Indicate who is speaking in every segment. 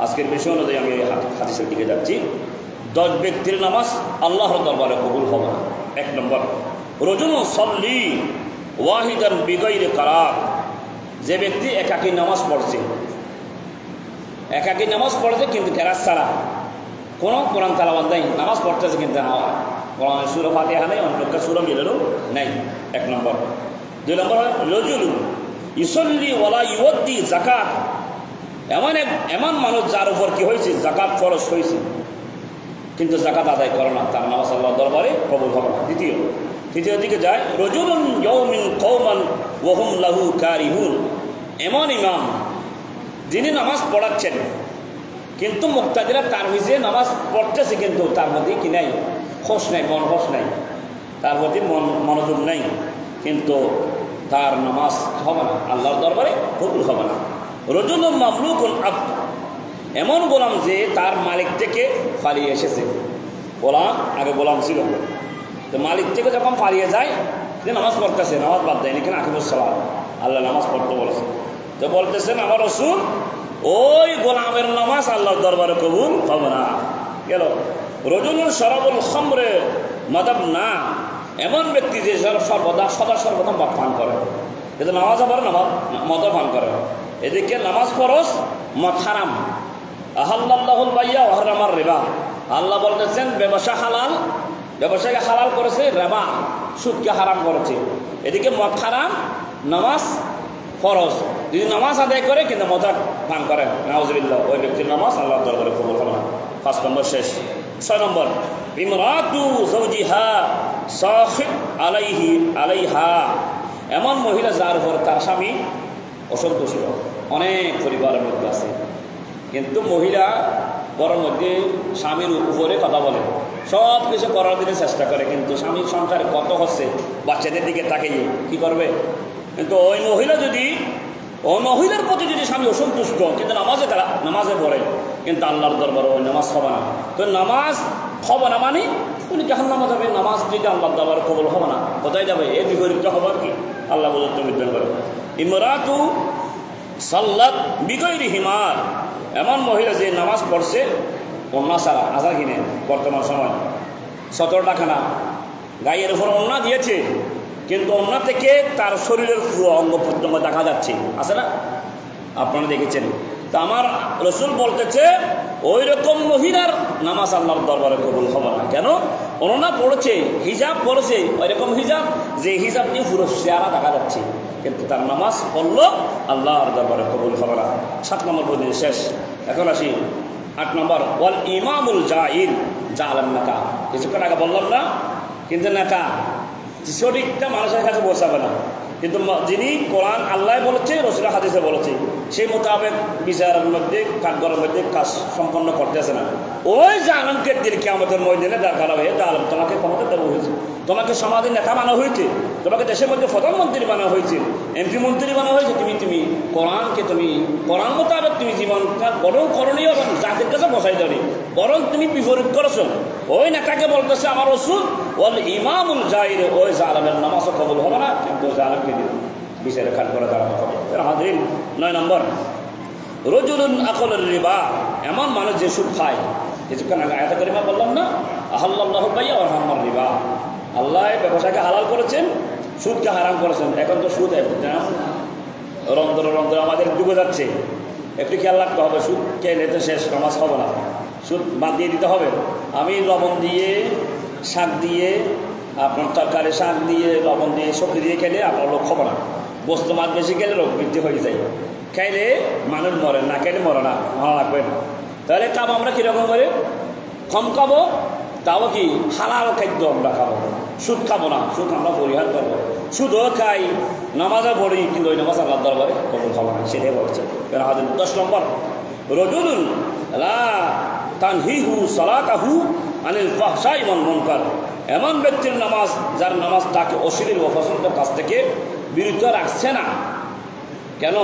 Speaker 1: আজকের বিষয় অনুযায়ী আমি হাদিসের দিকে যাচ্ছি। 10 ব্যক্তির নামাজ আল্লাহর দরবারে কবুল হবে না। 1 নম্বর, রজুলুন সাল্লি ওয়াহিদান বিগাইরি কারাত, যে ব্যক্তি একাকী নামাজ পড়ছে, একাকী নামাজ পড়ছে কিন্তু কেরাত ছাড়া, কোনো কোরআন তেলাওয়াত নেই, নামাজ পড়তেছে কিন্তু কোরআনের সূরা ফাতিহা নেই, অন্য একটা সূরা মিলেও নেই। 1 নম্বর। 2 নম্বর, রজুলুন ইউসাল্লি ওয়ালা ইউদ্দি যাকাত, এমন মানুষ যার উপর কি হয়েছে যাকাত ফরজ হয়েছে কিন্তু যাকাত আদায় করে না, তার নামাজ আল্লাহর দরবারে কবুল হবে না। তৃতীয় দিকে যায়, রজুলুন ইয়াউমিন কওমান ওয়া হুম লাহু কারিহুন, এমন ইমাম যিনি নামাজ পড়াচ্ছেন কিন্তু মুক্তাদিরা তার ভিজে নামাজ পড়তেছে কিন্তু তার মধ্যে কি নাই, হোশ নাই, মন হোশ নাই, তার প্রতি মনোযোগ নাই, কিন্তু তার নামাজ হবে না, আল্লাহর দরবারে কবুল হবে না। রজুলুন মামলুকুন আবদ, এমন গোলাম যে তার মালিক থেকে পালিয়ে এসেছে, গোলাম আগে গোলাম ছিল, তো মালিক থেকে যখন পালিয়ে যায় যে নামাজ পড়তেছে, নামাজ বাদ দেয়নি, কেন আকিমুস সালাত, আল্লাহ নামাজ পড়তে বলেছে, তো বলতেছেন আমার রাসূল ওই গোলামের নামাজ আল্লাহর দরবারে কবুল হবে না। গেল। রজুলুন শরাবুল খামরে মাদাব না, এমন ব্যক্তি যে সর্বদা মদ পান করে, কিন্তু নামাজ আবার মদ পান করে, এদিকে নামাজ ফরজ, মদ হারাম। আহাল্লাহুল বাইয়া ওয়া হারামার রিবা, আল্লাহ বলতেছেন ব্যবসা হালাল, ব্যবসাকে হালাল করেছে, রিবা সুদকে হারাম করেছে, এদিকে মদ হারাম, নামাজ ফরজ, যদি নামাজ আদায় করে কিন্তু মদ পান করে, নাউজুবিল্লাহ, ওই ব্যক্তির নামাজ আল্লাহর দরবারে কবুল হবে না। 5 নম্বর শেষ। 6 নম্বর, ইমরাতু যাওজিহা সাখিত আলাইহা, এমন মহিলা যার উপর তার স্বামী অসন্তুষ্ট। অনেক পরিবারের মধ্যে আছে কিন্তু মহিলা বড় মধ্যে স্বামীর উপরে কথা বলে, সব কিছু করার দিনে চেষ্টা করে, কিন্তু স্বামীর সংসারে কত হচ্ছে বাচ্চাদের দিকে তাকিয়ে কি করবে। কিন্তু ওই মহিলার প্রতি যদি স্বামী অসন্তুষ্ট কিন্তু নামাজে পড়ে, কিন্তু আল্লাহর দরবারে ওই নামাজ হবে না। তো নামাজ হবে না মানে উনি জাহান্নামে যাবে, নামাজ যদি আল্লাহর দরবারে কবুল হবে না, কোথায় যাবে? এর বিপরীতটা হবে কি? আল্লাহ বলতে বিধান করে, ইমরাতু সাল্লাত বিগাইরি হিমার, এমন মহিলা যে নামাজ পড়ছে ওন্না ছাড়া, আশা কিনে বর্তমান সময় 17 টাকা না গায়ের উপর ওন্না দিয়েছে, কিন্তু ওন্না থেকে তার শরীরের পুরো অঙ্গ প্রত্যঙ্গ দেখা যাচ্ছে, আছে না? আপনারা দেখেছেন। তা আমার রাসূল বলতেছে ওই রকম মহিলার নামাজ আল্লাহর দরবারে কবুল হবে না। কেন? ওন্না পড়েছে, হিজাব পড়েছে, ওই রকম হিজাব যে হিজাব নিয়ে পুরো চেহারা দেখা যাচ্ছে, কিন্তু তার নামাজ পড়লো আল্লাহর দরবারে কবুল হবে না। 7 নম্বর পর্যন্ত শেষ। এখন আসি 8 নম্বর, ওয়াল ইমামুল জাহিল জালান নাকা, কিছুক্ষণ আগে বললাম না, কিন্তু নাকা সঠিকটা মানুষের কাছে পৌঁছাবে না, কিন্তু যিনি কোরআন আল্লাহ বলেছে, রাসূল হাদিসে বলেছে, সেই মোতাবেক বিচারের মধ্যে কাঠগড়ের মধ্যে কাজ সম্পন্ন করতেছে না, ওই জালেমকে দিল কিয়ামতের ময়দানে দাঁড় করা হয়ে, জালেম তোমাকে ক্ষমতা দেওয়া হয়েছে, তোমাকে সমাজের নেতা বানা হয়েছে, তোমাকে দেশের মধ্যে প্রধানমন্ত্রী বানা হয়েছে, এমপি মন্ত্রী বানা হয়েছে, তুমি কোরআন মোতাবেক তুমি জীবনটা বরং করণীয় এবং জাতির কাছে বসাই দেবে, বরং তুমি বিপরীত করেছো। ওই নেতাকে বলতেছে আমার রাসূল ওয়াল ইমামুল জাহিল, ওই জালেমের নামাজও কবুল হবে না, কিন্তু জালেমকে বিচারে খাট করে দাঁড়াতে হবে। হাজরিন, 9 নম্বর, রজুলুন আকালার রিবা, এমন মানুষ যে সুদ খায়। কিছুক্ষণ আগে আয়াতে কারিমা বললাম না, আহাল্লাহুল বাইয়া ওয়া হারামার রিবা, আল্লাহ ব্যবসাকে হালাল করেছেন, সুদকে হারাম করেছেন। এখন তো সুদ রন্ধ্র আমাদের ডুবে যাচ্ছে, একটু খেয়াল রাখতে হবে, সুদ খেলে তো শেষ, নামাজ হবে না, সুদ বাদ দিয়ে দিতে হবে। আমি লবণ দিয়ে, শাক দিয়ে, আপনার তরকারি শাক দিয়ে, লবণ দিয়ে, সবজি দিয়ে খেলে আপনার লোক হবে না, বস্তু মাছ বেশি খেলে রোগ বৃদ্ধি হয়ে যায়, খাইলে মানুষ মরে না, খাইলে মরে না, ভালো লাগবে। তাহলে খাবো আমরা কীরকম করে? কম খাবো, তাও কি হালাল খাদ্য আমরা খাবো, সুদ খাবো না, সুদ আমরা পরিহার করবো। সুদও খাই, নামাজও পড়ি, কিন্তু ওই নামাজ আল্লাহর দরবারে কবুল খাবো না, সেটাই বলছে। 10 নম্বর, রজুলুন লা তানহিহু সালাতাহু আনিল ফাহশাই ওয়াল মুনকার, এমন ব্যক্তির নামাজ যার নামাজ তাকে অশ্লীল ও অপছন্দের কাজ থেকে বিরত রাখছে না। কেন?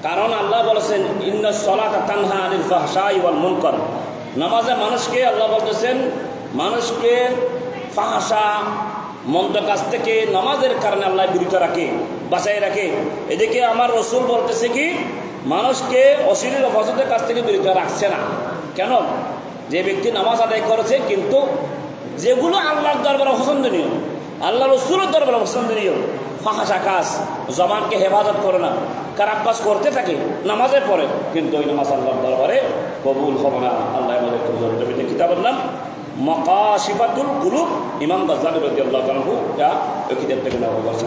Speaker 1: কারণ আল্লাহ বলেছেন ইন্নাস সালাতা তানহা আনিল ফাহশাই ওয়াল মুনকার, নামাজে মানুষকে, আল্লাহ বলতেছেন মানুষকে ফাহশা মন্দ কাজ থেকে নামাজের কারণে আল্লাহ বিরত রাখে, বাঁচাই রাখে। এদিকে আমার রাসূল বলতেছে কি মানুষকে অশ্লীল অপছন্দের কাছ থেকে বিরত রাখছে না। কেন? যে ব্যক্তি নামাজ আদায় করেছে কিন্তু যেগুলো আল্লাহর দরবারে পছন্দনীয়, আল্লাহ রসুলের দরবারে পছন্দনীয়, ফাহাসা কাজ, জবানকে হেফাজত করে না, খারাপ কাজ করতে থাকে নামাজের পরে, কিন্তু ওই নামাজ আল্লাহর দরবারে কবুল হবে না। আল্লাহ আমাদের কবুল। কিতাবের নাম মাকাশিফাতুল কুলুব, ইমাম গাজ্জালী রাদিয়াল্লাহু আনহু, যা ওই কিতাব থেকে নেওয়া হয়েছে।